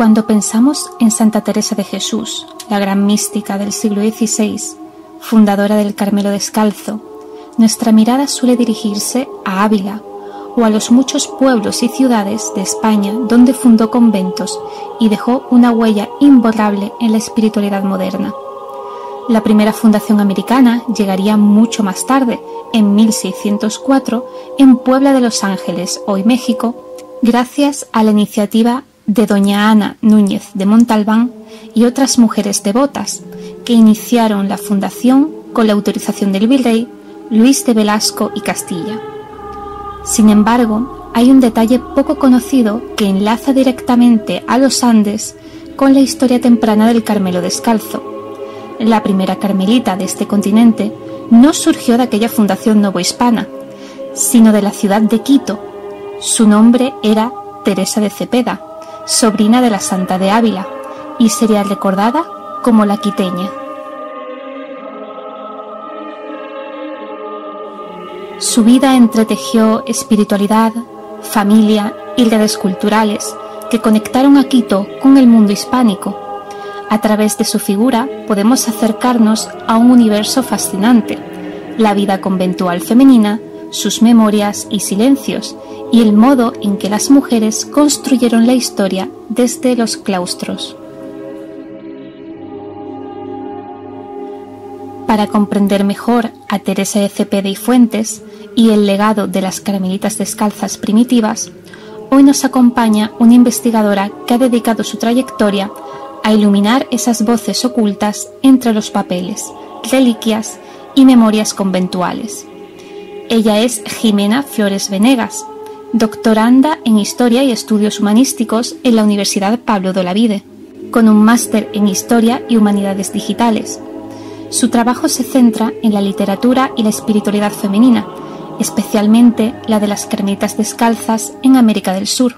Cuando pensamos en Santa Teresa de Jesús, la gran mística del siglo XVI, fundadora del Carmelo Descalzo, nuestra mirada suele dirigirse a Ávila o a los muchos pueblos y ciudades de España donde fundó conventos y dejó una huella imborrable en la espiritualidad moderna. La primera fundación americana llegaría mucho más tarde, en 1604, en Puebla de Los Ángeles, hoy México, gracias a la iniciativa de doña Ana Núñez de Montalbán y otras mujeres devotas, que iniciaron la fundación con la autorización del virrey Luis de Velasco y Castilla. Sin embargo, hay un detalle poco conocido que enlaza directamente a los Andes con la historia temprana del Carmelo Descalzo. La primera carmelita de este continente no surgió de aquella fundación novohispana, sino de la ciudad de Quito. Su nombre era Teresa de Cepeda, sobrina de la Santa de Ávila, y sería recordada como la quiteña. Su vida entretejió espiritualidad, familia y redes culturales que conectaron a Quito con el mundo hispánico. A través de su figura podemos acercarnos a un universo fascinante: la vida conventual femenina, sus memorias y silencios, y el modo en que las mujeres construyeron la historia desde los claustros. Para comprender mejor a Teresa de Cepeda y Fuentes y el legado de las carmelitas descalzas primitivas, hoy nos acompaña una investigadora que ha dedicado su trayectoria a iluminar esas voces ocultas entre los papeles, reliquias y memorias conventuales. Ella es Jimena Flores Venegas, doctoranda en Historia y Estudios Humanísticos en la Universidad Pablo de Olavide, con un máster en Historia y Humanidades Digitales. Su trabajo se centra en la literatura y la espiritualidad femenina, especialmente la de las carmelitas descalzas en América del Sur.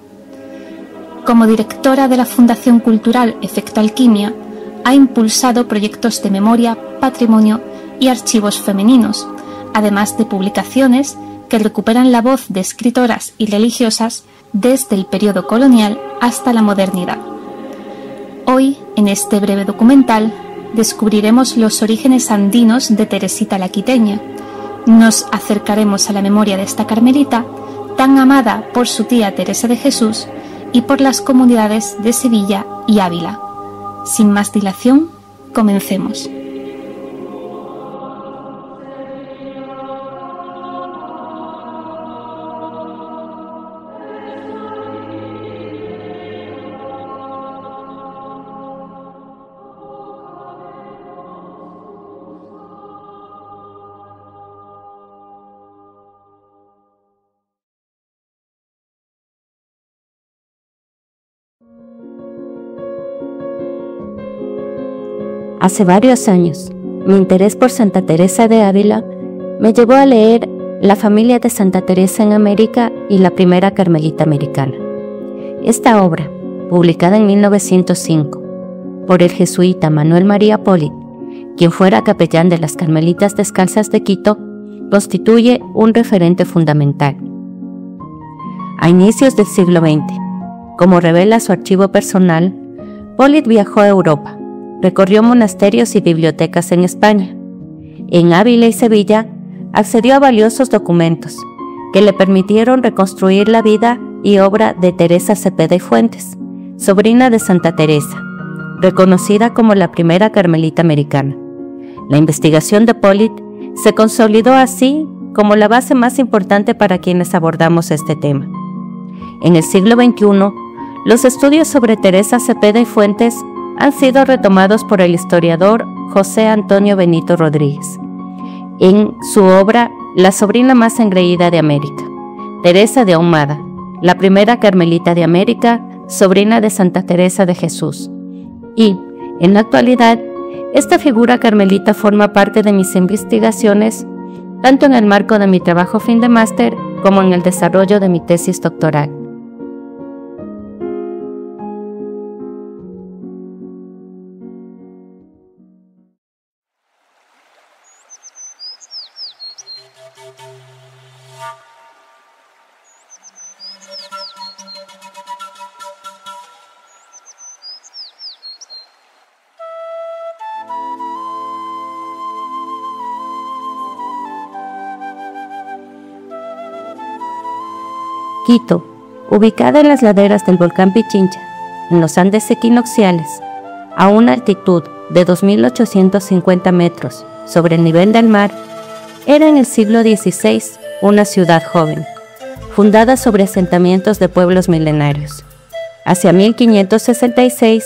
Como directora de la Fundación Cultural Efecto Alquimia, ha impulsado proyectos de memoria, patrimonio y archivos femeninos, además de publicaciones que recuperan la voz de escritoras y religiosas desde el periodo colonial hasta la modernidad. Hoy, en este breve documental, descubriremos los orígenes andinos de Teresita la Quiteña. Nos acercaremos a la memoria de esta carmelita, tan amada por su tía Teresa de Jesús y por las comunidades de Sevilla y Ávila. Sin más dilación, comencemos. Hace varios años, mi interés por Santa Teresa de Ávila me llevó a leer La familia de Santa Teresa en América y la primera carmelita americana. Esta obra, publicada en 1905 por el jesuita Manuel María Polit, quien fuera capellán de las Carmelitas Descalzas de Quito, constituye un referente fundamental. A inicios del siglo XX, como revela su archivo personal, Polit viajó a Europa, recorrió monasterios y bibliotecas en España. En Ávila y Sevilla accedió a valiosos documentos que le permitieron reconstruir la vida y obra de Teresa Cepeda y Fuentes, sobrina de Santa Teresa, reconocida como la primera carmelita americana. La investigación de Polit se consolidó así como la base más importante para quienes abordamos este tema. En el siglo XXI, los estudios sobre Teresa Cepeda y Fuentes han sido retomados por el historiador José Antonio Benito Rodríguez en su obra La sobrina más engreída de América, Teresa de Ahumada, la primera carmelita de América, sobrina de Santa Teresa de Jesús. Y, en la actualidad, esta figura carmelita forma parte de mis investigaciones, tanto en el marco de mi trabajo fin de máster como en el desarrollo de mi tesis doctoral. Quito, ubicada en las laderas del volcán Pichincha, en los Andes equinocciales, a una altitud de 2.850 metros sobre el nivel del mar, era en el siglo XVI una ciudad joven, fundada sobre asentamientos de pueblos milenarios. Hacia 1566,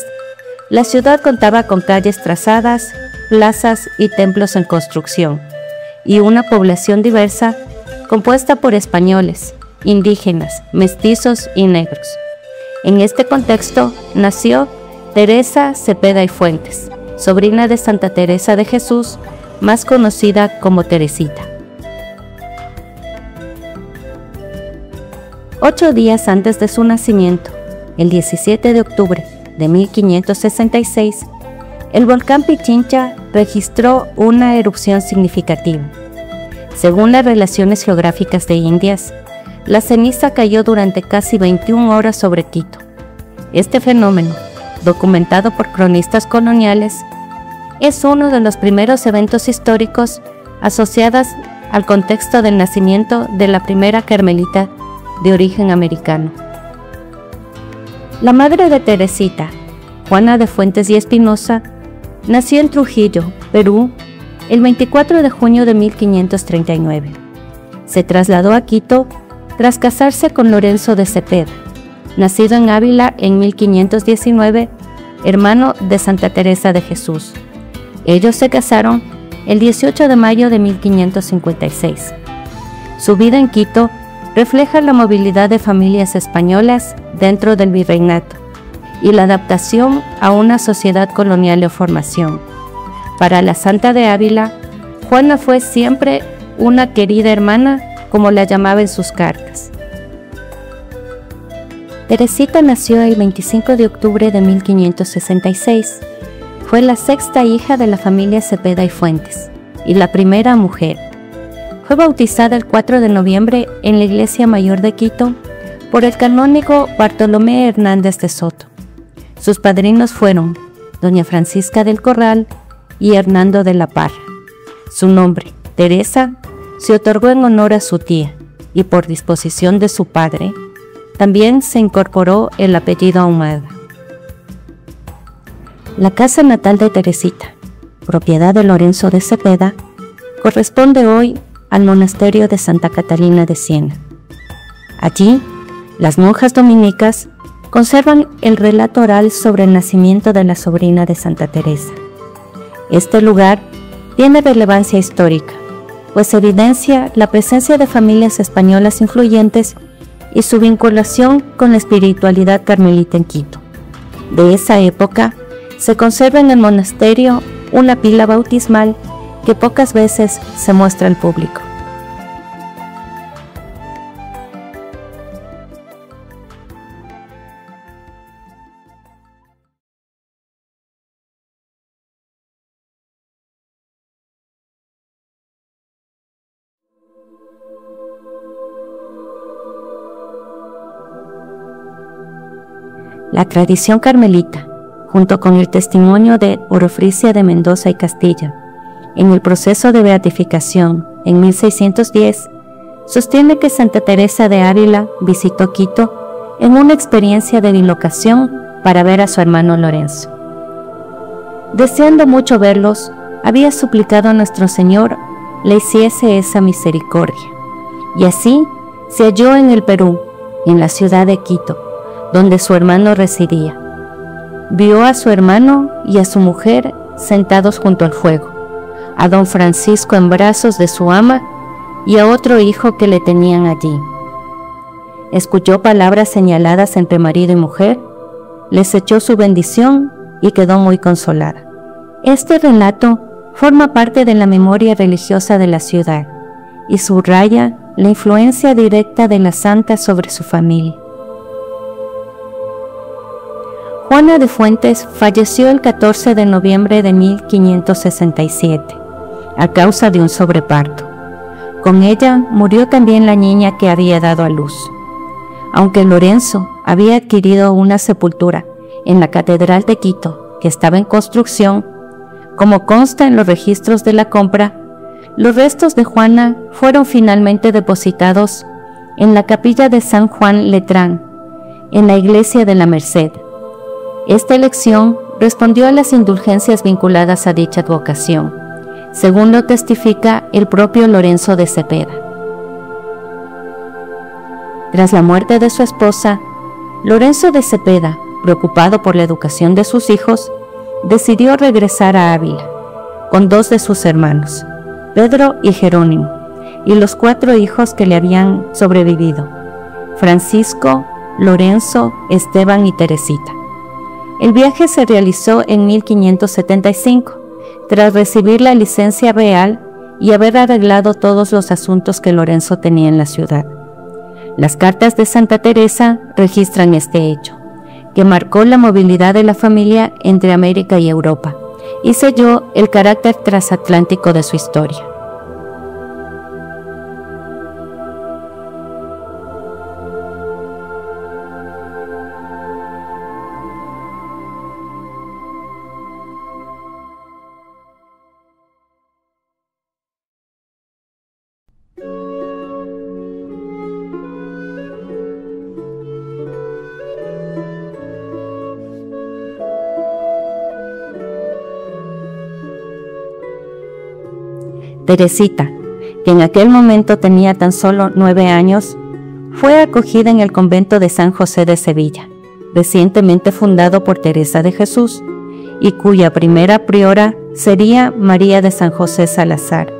la ciudad contaba con calles trazadas, plazas y templos en construcción, y una población diversa compuesta por españoles, indígenas, mestizos y negros. En este contexto nació Teresa Cepeda y Fuentes, sobrina de Santa Teresa de Jesús, más conocida como Teresita. 8 días antes de su nacimiento, el 17 de octubre de 1566, el volcán Pichincha registró una erupción significativa. Según las relaciones geográficas de Indias, la ceniza cayó durante casi 21 horas sobre Quito. Este fenómeno, documentado por cronistas coloniales, es uno de los primeros eventos históricos asociados al contexto del nacimiento de la primera carmelita de origen americano. La madre de Teresita, Juana de Fuentes y Espinosa, nació en Trujillo, Perú, el 24 de junio de 1539. Se trasladó a Quito tras casarse con Lorenzo de Cepeda, nacido en Ávila en 1519, hermano de Santa Teresa de Jesús. Ellos se casaron el 18 de mayo de 1556. Su vida en Quito refleja la movilidad de familias españolas dentro del virreinato y la adaptación a una sociedad colonial en formación. Para la Santa de Ávila, Juana fue siempre una querida hermana, como la llamaba en sus cartas. Teresita nació el 25 de octubre de 1566. Fue la sexta hija de la familia Cepeda y Fuentes y la primera mujer. Fue bautizada el 4 de noviembre en la Iglesia Mayor de Quito por el canónigo Bartolomé Hernández de Soto. Sus padrinos fueron doña Francisca del Corral y Hernando de la Parra. Su nombre, Teresa, se otorgó en honor a su tía y por disposición de su padre, también se incorporó el apellido Ahumada. La casa natal de Teresita, propiedad de Lorenzo de Cepeda, corresponde hoy al monasterio de Santa Catalina de Siena. Allí, las monjas dominicas conservan el relato oral sobre el nacimiento de la sobrina de Santa Teresa. Este lugar tiene relevancia histórica, pues evidencia la presencia de familias españolas influyentes y su vinculación con la espiritualidad carmelita en Quito. De esa época, se conserva en el monasterio una pila bautismal que pocas veces se muestra al público. La tradición carmelita, junto con el testimonio de Orofricia de Mendoza y Castilla, en el proceso de beatificación en 1610, sostiene que Santa Teresa de Ávila visitó Quito en una experiencia de bilocación para ver a su hermano Lorenzo. Deseando mucho verlos, había suplicado a nuestro Señor le hiciese esa misericordia, y así se halló en el Perú, en la ciudad de Quito, donde su hermano residía. Vio a su hermano y a su mujer sentados junto al fuego, a don Francisco en brazos de su ama y a otro hijo que le tenían allí. Escuchó palabras señaladas entre marido y mujer, les echó su bendición y quedó muy consolada. Este relato forma parte de la memoria religiosa de la ciudad y subraya la influencia directa de la santa sobre su familia. Juana de Fuentes falleció el 14 de noviembre de 1567 a causa de un sobreparto. Con ella murió también la niña que había dado a luz. Aunque Lorenzo había adquirido una sepultura en la Catedral de Quito, que estaba en construcción, como consta en los registros de la compra, los restos de Juana fueron finalmente depositados en la capilla de San Juan Letrán, en la iglesia de la Merced. Esta elección respondió a las indulgencias vinculadas a dicha advocación, según lo testifica el propio Lorenzo de Cepeda. Tras la muerte de su esposa, Lorenzo de Cepeda, preocupado por la educación de sus hijos, decidió regresar a Ávila, con 2 de sus hermanos, Pedro y Jerónimo, y los 4 hijos que le habían sobrevivido, Francisco, Lorenzo, Esteban y Teresita. El viaje se realizó en 1575, tras recibir la licencia real y haber arreglado todos los asuntos que Lorenzo tenía en la ciudad. Las cartas de Santa Teresa registran este hecho, que marcó la movilidad de la familia entre América y Europa, y selló el carácter transatlántico de su historia. Teresita, que en aquel momento tenía tan solo 9 años, fue acogida en el convento de San José de Sevilla, recientemente fundado por Teresa de Jesús, y cuya primera priora sería María de San José Salazar,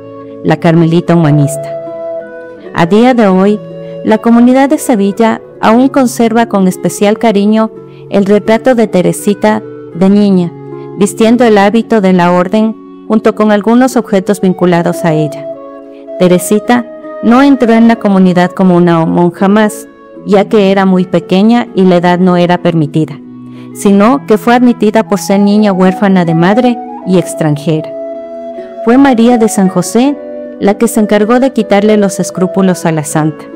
la carmelita humanista. A día de hoy, la comunidad de Sevilla aún conserva con especial cariño el retrato de Teresita de niña, vistiendo el hábito de la orden junto con algunos objetos vinculados a ella. Teresita no entró en la comunidad como una monja más, ya que era muy pequeña y la edad no era permitida, sino que fue admitida por ser niña huérfana de madre y extranjera. Fue María de San José la que se encargó de quitarle los escrúpulos a la santa.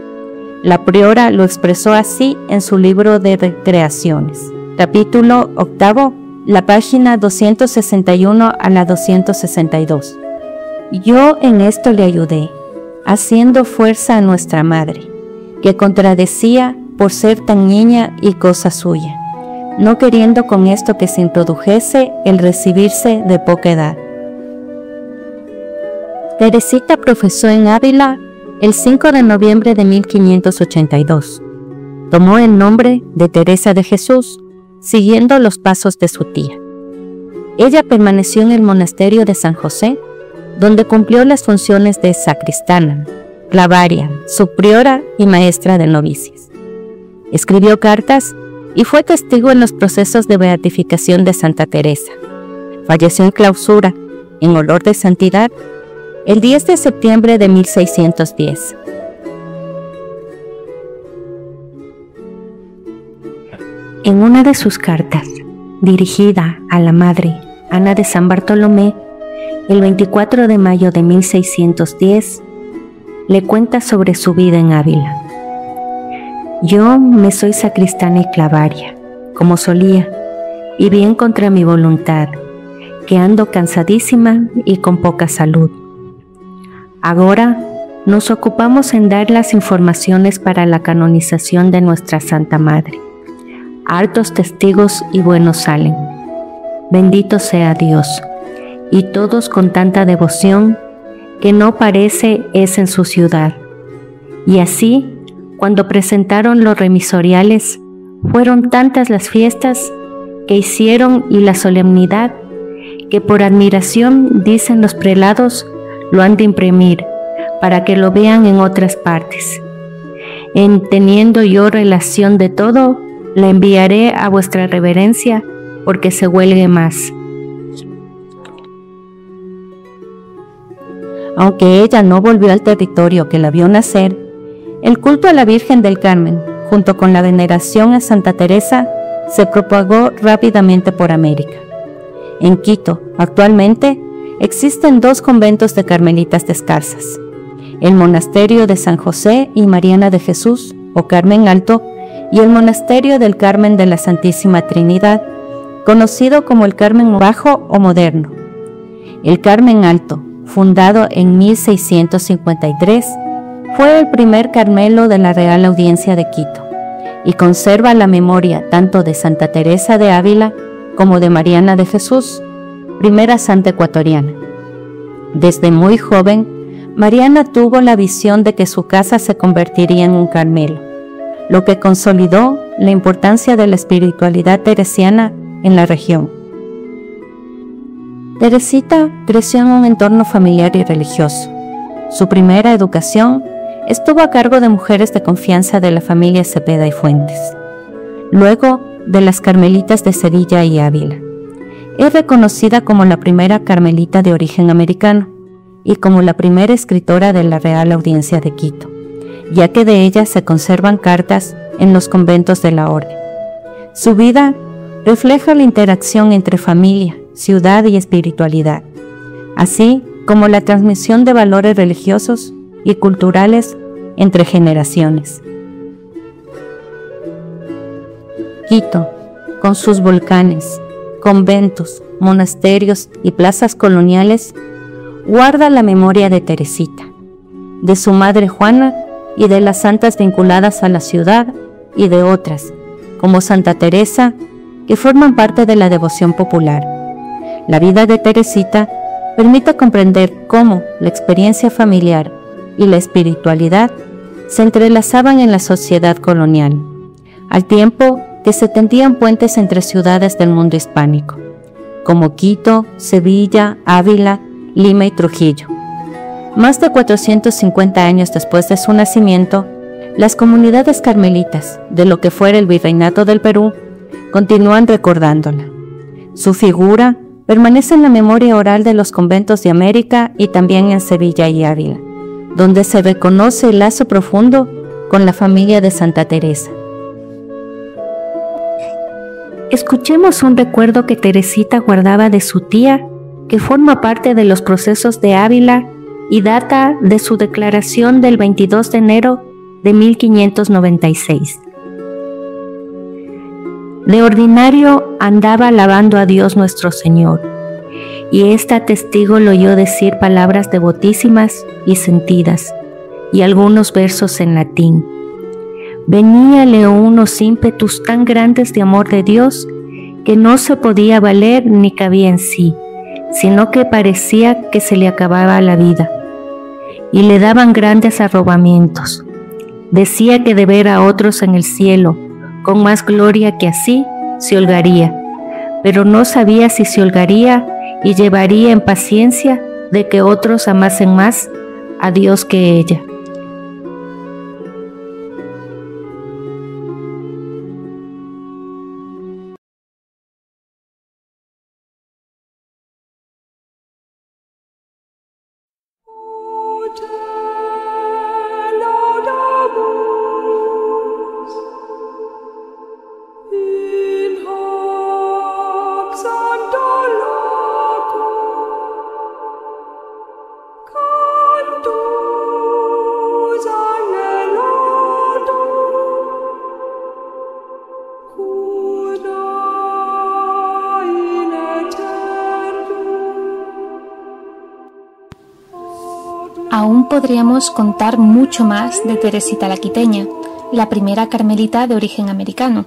La priora lo expresó así en su libro de Recreaciones, capítulo 8, la página 261 a la 262. Yo en esto le ayudé, haciendo fuerza a nuestra madre, que contradecía por ser tan niña y cosa suya, no queriendo con esto que se introdujese el recibirse de poca edad. Teresita profesó en Ávila el 5 de noviembre de 1582. Tomó el nombre de Teresa de Jesús, siguiendo los pasos de su tía. Ella permaneció en el monasterio de San José, donde cumplió las funciones de sacristana, clavaria, subpriora y maestra de novicias. Escribió cartas y fue testigo en los procesos de beatificación de Santa Teresa. Falleció en clausura, en olor de santidad, el 10 de septiembre de 1610. En una de sus cartas, dirigida a la madre Ana de San Bartolomé, el 24 de mayo de 1610, le cuenta sobre su vida en Ávila. Yo me soy sacristana y clavaria, como solía, y bien contra mi voluntad, que ando cansadísima y con poca salud. Ahora nos ocupamos en dar las informaciones para la canonización de nuestra Santa Madre. Hartos testigos y buenos salen. Bendito sea Dios, y todos con tanta devoción que no parece es en su ciudad. Y así, cuando presentaron los remisoriales, fueron tantas las fiestas que hicieron y la solemnidad, que por admiración, dicen los prelados, lo han de imprimir, para que lo vean en otras partes. En teniendo yo relación de todo, la enviaré a vuestra reverencia, porque se huelgue más. Aunque ella no volvió al territorio que la vio nacer, el culto a la Virgen del Carmen, junto con la veneración a Santa Teresa, se propagó rápidamente por América. En Quito, actualmente, existen 2 conventos de carmelitas descalzas: el monasterio de San José y Mariana de Jesús, o Carmen Alto, y el monasterio del Carmen de la Santísima Trinidad, conocido como el Carmen Bajo o Moderno. El Carmen Alto, fundado en 1653, Fue el primer Carmelo de la Real Audiencia de Quito y conserva la memoria tanto de Santa Teresa de Ávila como de Mariana de Jesús, primera santa ecuatoriana. Desde muy joven, Mariana tuvo la visión de que su casa se convertiría en un Carmelo, lo que consolidó la importancia de la espiritualidad teresiana en la región. Teresita creció en un entorno familiar y religioso. Su primera educación estuvo a cargo de mujeres de confianza de la familia Cepeda y Fuentes, luego de las Carmelitas de Sevilla y Ávila. Es reconocida como la primera carmelita de origen americano y como la primera escritora de la Real Audiencia de Quito, ya que de ella se conservan cartas en los conventos de la orden. Su vida refleja la interacción entre familia, ciudad y espiritualidad, así como la transmisión de valores religiosos y culturales entre generaciones. Quito, con sus volcanes, conventos, monasterios y plazas coloniales, guarda la memoria de Teresita, de su madre Juana y de las santas vinculadas a la ciudad y de otras, como Santa Teresa, que forman parte de la devoción popular. La vida de Teresita permite comprender cómo la experiencia familiar y la espiritualidad se entrelazaban en la sociedad colonial, al tiempo que se tendían puentes entre ciudades del mundo hispánico, como Quito, Sevilla, Ávila, Lima y Trujillo. Más de 450 años después de su nacimiento, las comunidades carmelitas de lo que fuera el Virreinato del Perú continúan recordándola. Su figura permanece en la memoria oral de los conventos de América y también en Sevilla y Ávila, donde se reconoce el lazo profundo con la familia de Santa Teresa. Escuchemos un recuerdo que Teresita guardaba de su tía, que forma parte de los procesos de Ávila y data de su declaración del 22 de enero de 1596. De ordinario andaba alabando a Dios nuestro Señor, y esta testigo lo oyó decir palabras devotísimas y sentidas, y algunos versos en latín. Veníale unos ímpetus tan grandes de amor de Dios que no se podía valer ni cabía en sí, sino que parecía que se le acababa la vida, y le daban grandes arrobamientos. Decía que de ver a otros en el cielo, con más gloria que así, se holgaría, pero no sabía si se holgaría y llevaría en paciencia de que otros amasen más a Dios que ella. Aún podríamos contar mucho más de Teresita la Quiteña, la primera carmelita de origen americano,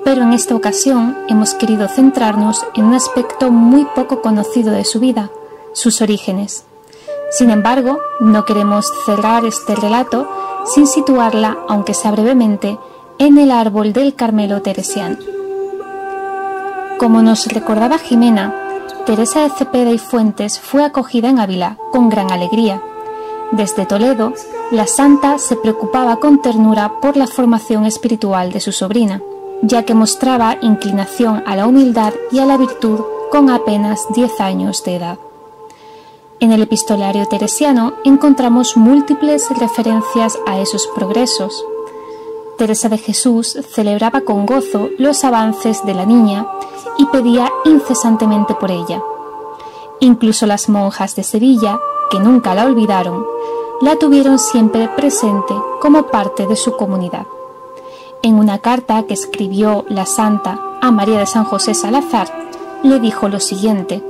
pero en esta ocasión hemos querido centrarnos en un aspecto muy poco conocido de su vida, sus orígenes. Sin embargo, no queremos cerrar este relato sin situarla, aunque sea brevemente, en el árbol del Carmelo teresiano. Como nos recordaba Jimena, Teresa de Cepeda y Fuentes fue acogida en Ávila con gran alegría. Desde Toledo, la santa se preocupaba con ternura por la formación espiritual de su sobrina, ya que mostraba inclinación a la humildad y a la virtud con apenas 10 años de edad. En el epistolario teresiano encontramos múltiples referencias a esos progresos. Teresa de Jesús celebraba con gozo los avances de la niña y pedía incesantemente por ella. Incluso las monjas de Sevilla, que nunca la olvidaron, la tuvieron siempre presente como parte de su comunidad. En una carta que escribió la santa a María de San José Salazar, le dijo lo siguiente: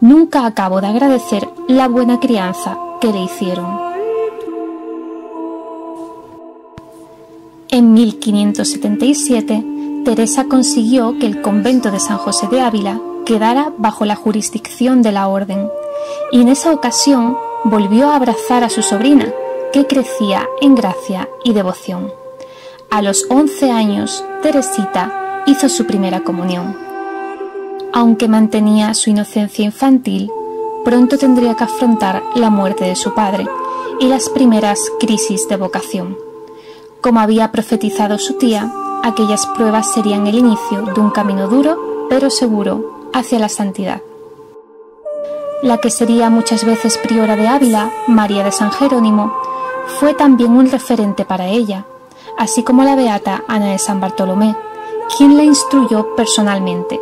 «Nunca acabo de agradecer la buena crianza que le hicieron». En 1577, Teresa consiguió que el convento de San José de Ávila quedara bajo la jurisdicción de la orden, y en esa ocasión volvió a abrazar a su sobrina, que crecía en gracia y devoción. A los 11 años, Teresita hizo su primera comunión. Aunque mantenía su inocencia infantil, pronto tendría que afrontar la muerte de su padre y las primeras crisis de vocación. Como había profetizado su tía, aquellas pruebas serían el inicio de un camino duro, pero seguro, hacia la santidad. La que sería muchas veces priora de Ávila, María de San Jerónimo, fue también un referente para ella, así como la beata Ana de San Bartolomé, quien la instruyó personalmente.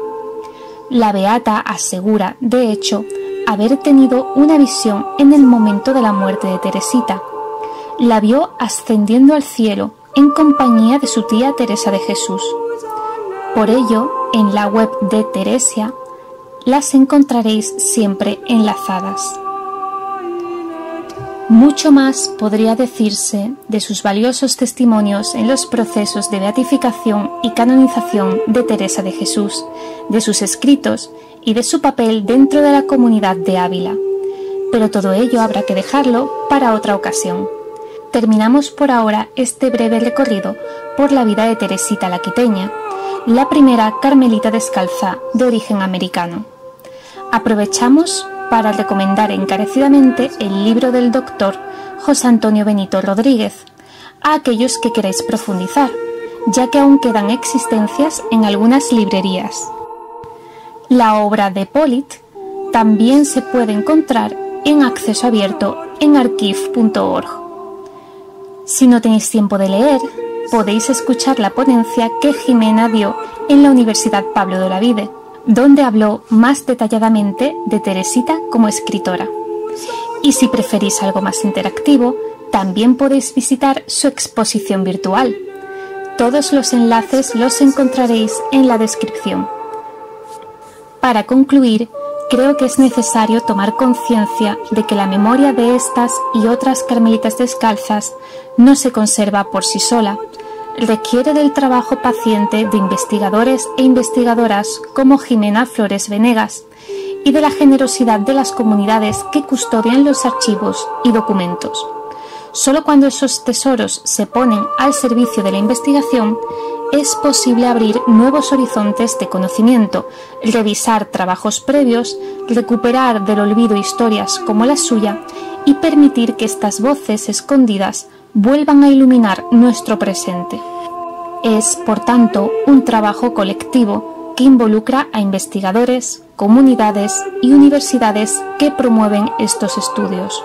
La beata asegura, de hecho, haber tenido una visión en el momento de la muerte de Teresita. La vio ascendiendo al cielo en compañía de su tía Teresa de Jesús. Por ello, en la web de Teresia, las encontraréis siempre enlazadas. Mucho más podría decirse de sus valiosos testimonios en los procesos de beatificación y canonización de Teresa de Jesús, de sus escritos y de su papel dentro de la comunidad de Ávila. Pero todo ello habrá que dejarlo para otra ocasión. Terminamos por ahora este breve recorrido por la vida de Teresita la Quiteña, la primera carmelita descalza de origen americano. Aprovechamos para recomendar encarecidamente el libro del doctor José Antonio Benito Rodríguez a aquellos que queráis profundizar, ya que aún quedan existencias en algunas librerías. La obra de Polit también se puede encontrar en acceso abierto en archive.org. Si no tenéis tiempo de leer, podéis escuchar la ponencia que Jimena dio en la Universidad Pablo de Olavide, donde habló más detalladamente de Teresita como escritora. Y si preferís algo más interactivo, también podéis visitar su exposición virtual. Todos los enlaces los encontraréis en la descripción. Para concluir, creo que es necesario tomar conciencia de que la memoria de estas y otras carmelitas descalzas no se conserva por sí sola. Requiere del trabajo paciente de investigadores e investigadoras como Jimena Flores Venegas y de la generosidad de las comunidades que custodian los archivos y documentos. Solo cuando esos tesoros se ponen al servicio de la investigación es posible abrir nuevos horizontes de conocimiento, revisar trabajos previos, recuperar del olvido historias como la suya y permitir que estas voces escondidas vuelvan a iluminar nuestro presente. Es, por tanto, un trabajo colectivo que involucra a investigadores, comunidades y universidades que promueven estos estudios.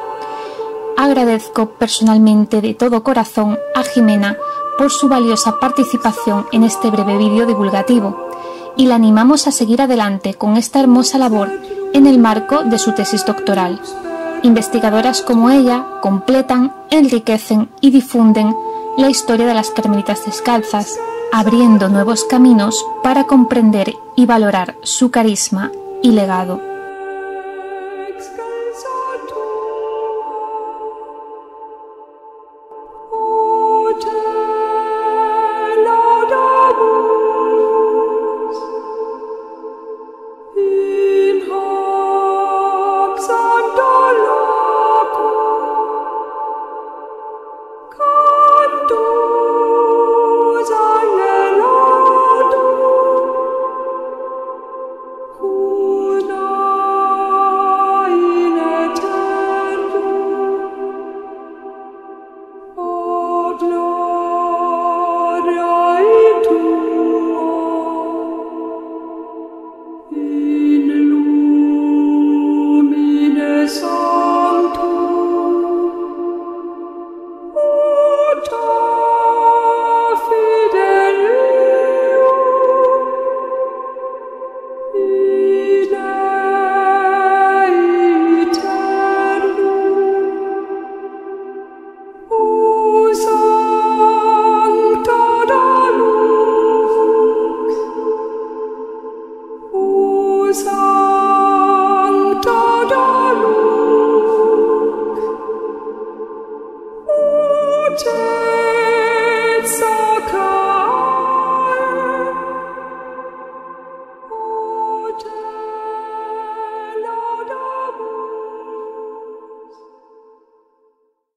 Agradezco personalmente de todo corazón a Jimena por su valiosa participación en este breve vídeo divulgativo y la animamos a seguir adelante con esta hermosa labor en el marco de su tesis doctoral. Investigadoras como ella completan, enriquecen y difunden la historia de las carmelitas descalzas, abriendo nuevos caminos para comprender y valorar su carisma y legado. Sancta